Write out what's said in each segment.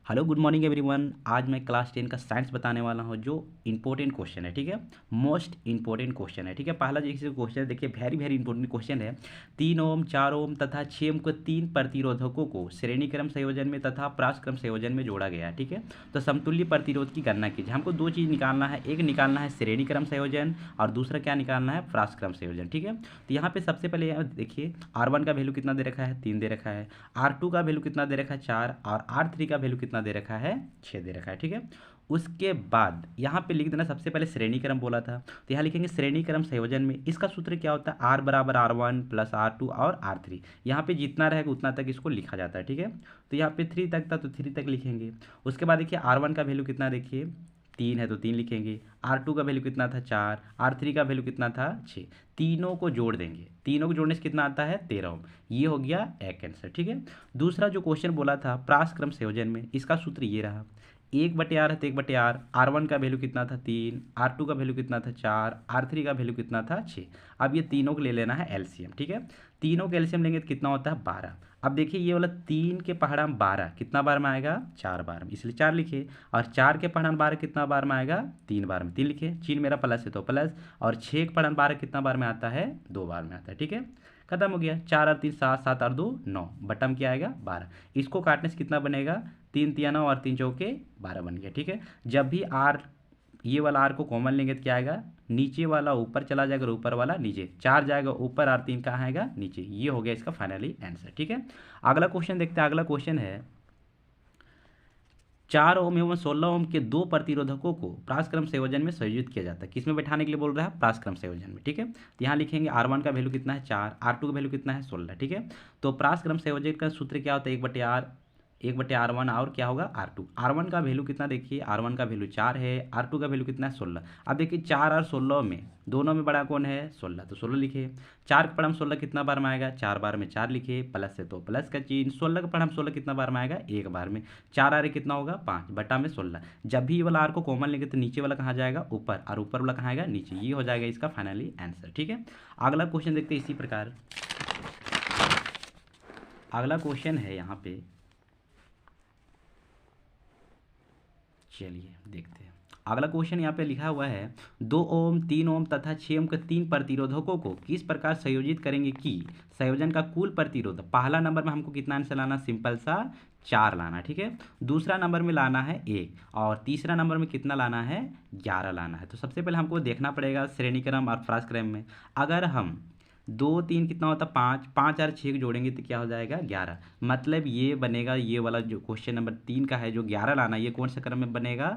Hello good morning everyone. आज मैं class 10 का साइंस बताने वाला हूँ जो इंपॉर्टेंट क्वेश्चन है, ठीक है। मोस्ट इंपॉर्टेंट क्वेश्चन है, ठीक है। पहला जैसे क्वेश्चन है, देखिए वेरी वेरी इंपॉर्टेंट क्वेश्चन है। 3 ओम 4 ओम तथा 6 ओम को तीन प्रतिरोधकों को श्रेणी क्रम संयोजन में तथा परासक्रम संयोजन में जोड़ा गया है, ठीक है। तो समतुल्य प्रतिरोध की गणना कीजिए। हमको दो चीज़ निकालना है, एक निकालना है श्रेणी क्रम संयोजन और दूसरा क्या निकालना है, परासक्रम संयोजन, ठीक है। तो यहाँ पे सबसे पहले यहाँ देखिए R1 का वैल्यू कितना दे रखा है, 3 दे रखा है। R2 का वैल्यू कितना दे रखा है, 4। और R3 का वैल्यू कितना दे रखा है, 6 दे रखा है, ठीक है। उसके बाद यहाँ पे लिख देना, सबसे पहले श्रेणी क्रम बोला था तो यहाँ लिखेंगे श्रेणी क्रम संयोजन में इसका सूत्र क्या होता है, R बराबर R1 प्लस R2 और R3। यहाँ पे जितना रहेगा उतना तक इसको लिखा जाता है, ठीक है। तो यहाँ पे 3 तक था तो 3 तक लिखेंगे। उसके बाद देखिए R1 का वैल्यू कितना, देखिए 3 है तो 3 लिखेंगे। R2 का वैल्यू कितना था, 4। R3 का वैल्यू कितना था, 6। तीनों को जोड़ देंगे, तीनों को जोड़ने से कितना आता है, 13 ओम। ये हो गया एक आंसर, ठीक है। दूसरा जो क्वेश्चन बोला था परासक्रम संयोजन में, इसका सूत्र ये रहा, 1/r है तो 1/r। R1 का वैल्यू कितना था, 3। R2 का वैल्यू कितना था, 4। R3 का वैल्यू कितना था, 6। अब ये तीनों को ले लेना है एलसीएम, ठीक है। तीनों के एलसीएम लेंगे तो कितना होता है, 12। अब देखिए ये वाला 3 के पहाड़ा में 12 कितना बार में आएगा, 4 बार में, इसलिए 4 लिखे। और 4 के पहाड़ा में 12 कितना बार में आएगा, 3 बार में, 3 लिखे। चिन्ह मेरा प्लस है तो प्लस। और 6 के पहाड़ा में 12 कितना बार में आता है, 2 बार में आता है, ठीक है। खत्म हो गया। 4 और 3 7, 7 और 2 9, बटम क्या आएगा, 12। इसको काटने से कितना बनेगा, 3 तिया 9 और 3 चौके 12 बन गया, ठीक है। जब भी आर, ये वाला आर को कॉमन लेंगे तो क्या आएगा, नीचे वाला ऊपर चला जाएगा और ऊपर वाला नीचे, 4 जाएगा ऊपर और 3 कहाँ आएगा, नीचे। ये हो गया इसका फाइनली आंसर, ठीक है। अगला क्वेश्चन देखते हैं। अगला क्वेश्चन है 4 ओम एवं 16 ओम के दो प्रतिरोधकों को परासक्रम संयोजन में संयोजित किया जाता है। किसमें बैठाने के लिए बोल रहा है, परासक्रम संयोजन में, ठीक है। तो यहाँ लिखेंगे R1 का वैल्यू कितना है, 4। R2 का वैल्यू कितना है, 16, ठीक है। तो परासक्रम संयोजन का सूत्र क्या होता है, 1/r, 1/r1 और क्या होगा, R2। R1 का वैल्यू कितना, देखिए R1 का वैल्यू 4 है, R2 का वैल्यू कितना है, 16। अब देखिए 4 और 16 में दोनों में बड़ा कौन है, 16, तो 16 लिखे। 4 का पढ़म 16 कितना बार में आएगा, 4 बार में, 4 लिखे। प्लस है तो प्लस का चिन्ह। 16 का पढ़म 16 कितना बार में आएगा, 1 बार में। 4 आर कितना होगा, 5 बटा में 16। जब भी ये वाला आर को कॉमन लेंगे तो नीचे वाला कहाँ जाएगा, ऊपर, और ऊपर वाला कहाँ आएगा, नीचे। ये हो जाएगा इसका फाइनली आंसर, ठीक है। अगला क्वेश्चन देखते हैं इसी प्रकार। अगला क्वेश्चन है यहाँ पे, चलिए देखते हैं। अगला क्वेश्चन यहाँ पे लिखा हुआ है 2 ओम 3 ओम तथा 6 ओम के तीन प्रतिरोधकों को किस प्रकार संयोजित करेंगे कि संयोजन का कुल प्रतिरोध, पहला नंबर में हमको कितना आंसर लाना, सिंपल सा 4 लाना, ठीक है। दूसरा नंबर में लाना है 1 और तीसरा नंबर में कितना लाना है, 11 लाना है। तो सबसे पहले हमको देखना पड़ेगा श्रेणी क्रम और परासक्रम में। अगर हम 2 3 कितना होता है, 5, 5 और 6 जोड़ेंगे तो क्या हो जाएगा, 11। मतलब ये बनेगा, ये वाला जो क्वेश्चन नंबर 3 का है जो 11 लाना, ये कौन से क्रम में बनेगा,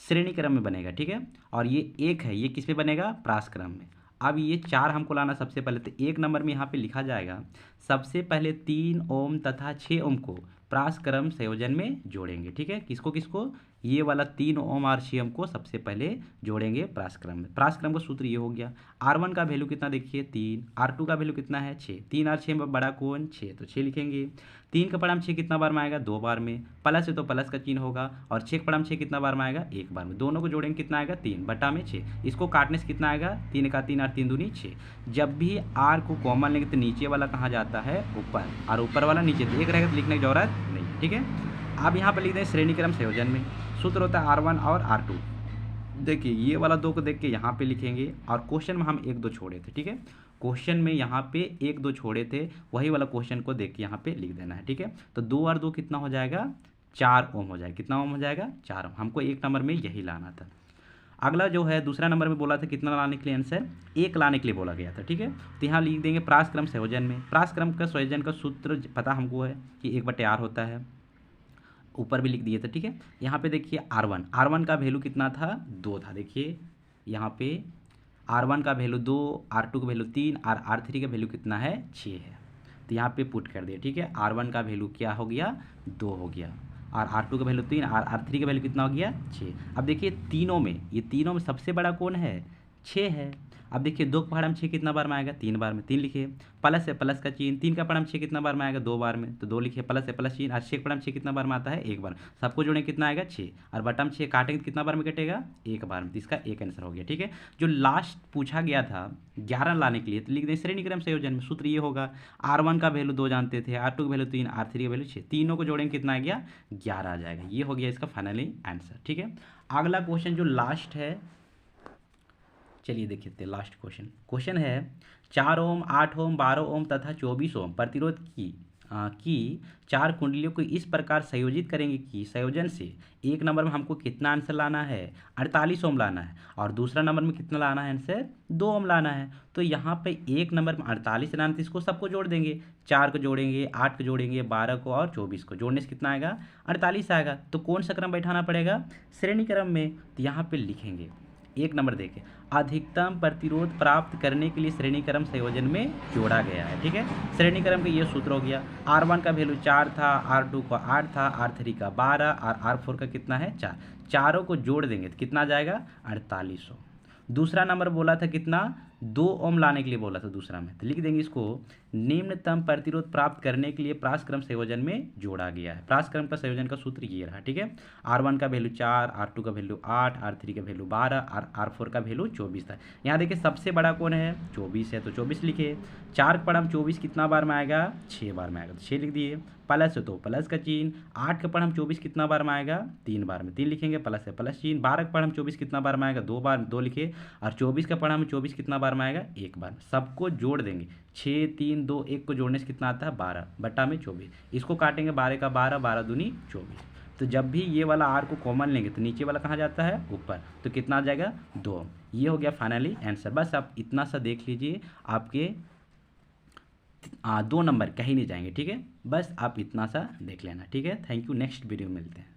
श्रेणी क्रम में बनेगा, ठीक है। और ये 1 है, ये किस में बनेगा, परासक्रम में। अब ये 4 हमको लाना सबसे पहले, तो 1 नंबर में यहाँ पे लिखा जाएगा सबसे पहले 3 ओम तथा 6 ओम को परासक्रम संयोजन में जोड़ेंगे, ठीक है। किसको किसको, ये वाला 3 ओम और 6 ओम को सबसे पहले जोड़ेंगे परासक्रम में। परासक्रम का सूत्र ये हो गया। R1 का वैल्यू कितना, देखिए 3। R2 का वैल्यू कितना है, 6। 3 और 6 में बड़ा कौन, 6, तो 6 लिखेंगे। 3 का पढ़ा में 6 कितना बार में आएगा, 2 बार में। प्लस है तो प्लस का चिन्ह होगा। और 6 का पढ़ा में 6 कितना बार में आएगा, 1 बार में। दोनों को जोड़ेंगे कितना आएगा, 3 बटा में 6। इसको काटने से कितना आएगा, 3 का 3 और 3 दूनी 6। जब भी R को कॉमन लेंगे तो नीचे वाला कहाँ जाता है, ऊपर, और ऊपर वाला नीचे। तो 1 रहेगा तो लिखने की जरूरत नहीं है, ठीक है। अब यहाँ पर लिख दें श्रेणी क्रम संयोजन में सूत्र होता है R1 और R2। देखिए ये वाला 2 को देख के यहाँ पे लिखेंगे, और क्वेश्चन में हम 1 2 छोड़े थे, ठीक है। क्वेश्चन में यहाँ पे 1 2 छोड़े थे, वही वाला क्वेश्चन को देख के यहाँ पे लिख देना है, ठीक है। तो 2 और 2 कितना हो जाएगा, 4 ओम हो जाएगा। कितना ओम हो जाएगा, 4 ओम। हमको 1 नंबर में यही लाना था। अगला जो है दूसरा नंबर में बोला था कितना लाने के लिए आंसर, 1 लाने के लिए बोला गया था, ठीक है। तो यहाँ लिख देंगे परासक्रम संयोजन में। परासक्रम का संयोजन का सूत्र पता हमको है कि 1/r होता है, ऊपर भी लिख दिए थे, ठीक है। यहाँ पे देखिए R1 का वैल्यू कितना था, 2 था। देखिए यहाँ पे R1 का वैल्यू 2, R2 का वैल्यू 3 और R3 का वैल्यू कितना है, 6 है। तो यहाँ पे पुट कर दिया, ठीक है। R1 का वैल्यू क्या हो गया, 2 हो गया। और R2 का वैल्यू 3 और R3 का वैल्यू कितना हो गया, 6। अब देखिए तीनों में, ये तीनों में सबसे बड़ा कौन है, 6 है। अब देखिए 2 का पहाड़ा में 6 कितना बार में आएगा, 3 बार में, 3 लिखिए। प्लस है प्लस का चिन्ह, 3 का पहाड़ा में 6 कितना बार में आएगा, 2 बार में, तो 2 लिखिए। प्लस है प्लस चिन्ह, और 6 का पहाड़ा में 6 कितना बार में आता है, 1 बार। सबको जोड़ें कितना आएगा, 6, और बटा में 6 काटेंगे तो कितना बार में कटेगा, 1 बार में। तो इसका एक आंसर हो गया। ठीक है, जो लास्ट पूछा गया था 11 लाने के लिए, तो लिख दें श्रेणी क्रम संयोजन में सूत्र ये होगा, R1 का वैल्यू 2 जानते थे, R2 का वैल्यू 3, R3 का वैल्यू 6, तीनों को जोड़ेंगे कितना आ गया, 11 आ जाएगा। ये हो गया इसका फाइनली आंसर। ठीक है, अगला क्वेश्चन जो लास्ट है, चलिए देखते हैं लास्ट क्वेश्चन। क्वेश्चन है 4 ओम, 8 ओम, 12 ओम तथा 24 ओम प्रतिरोध की 4 कुंडलियों को इस प्रकार संयोजित करेंगे कि संयोजन से एक नंबर में हमको कितना आंसर लाना है, 48 ओम लाना है, और दूसरा नंबर में कितना लाना है आंसर, 2 ओम लाना है। तो यहाँ पे एक नंबर में 48 लाना, तो इसको सबको जोड़ देंगे, 4 को जोड़ेंगे, 8 को जोड़ेंगे, 12 को और 24 को जोड़ने से कितना आएगा, 48 आएगा। तो कौन सा क्रम बैठाना पड़ेगा, श्रेणी क्रम में। तो यहाँ पे लिखेंगे एक नंबर देके, अधिकतम प्रतिरोध प्राप्त करने के लिए श्रेणी क्रम संयोजन में जोड़ा गया है। ठीक है, श्रेणी क्रम का ये सूत्र हो गया, R1 का वैल्यू 4 था, R2 का 8 था, R3 का 12 और R4 का कितना है 4, चारों को जोड़ देंगे तो कितना जाएगा, 4800। दूसरा नंबर बोला था कितना, 2 ओम लाने के लिए बोला था दूसरा में, तो लिख देंगे इसको, निम्नतम प्रतिरोध प्राप्त करने के लिए परासक्रम संयोजन में जोड़ा गया है। परासक्रम का संयोजन का सूत्र ये रहा। ठीक है, R1 का वैल्यू 4, R2 का वैल्यू 8, R3 का वैल्यू 12 और R4 का वैल्यू 24 था। यहाँ देखिए सबसे बड़ा कौन है, 24 है, तो 24 लिखे। 4 के पढ़म 24 कितना बार में आएगा, 6 बार में आएगा, तो 6 लिख दिए। प्लस है तो प्लस का चिन्ह, 8 के पढ़म 24 कितना बार में आएगा, 3 बार में, 3 लिखेंगे। प्लस है प्लस चिन्ह, 12 के पढ़म 24 कितना बार में आएगा, 2 बार, 2 लिखे। और 24 का पढ़म 24 कितना बार में आएगा, 1 बार। सबको जोड़ देंगे, 6, 3, 2, 1 को जोड़ने से कितना आता है, 12 बटा में 24। इसको काटेंगे 12 का 12, 12 दूनी 24। तो जब भी ये वाला R को कॉमन लेंगे तो नीचे वाला कहाँ जाता है, ऊपर, तो कितना आ जाएगा, 2। ये हो गया फाइनली आंसर। बस आप इतना सा देख लीजिए, आपके 2 नंबर कहीं नहीं जाएंगे। ठीक है, बस आप इतना सा देख लेना। ठीक है, थैंक यू, नेक्स्ट वीडियो में मिलते हैं।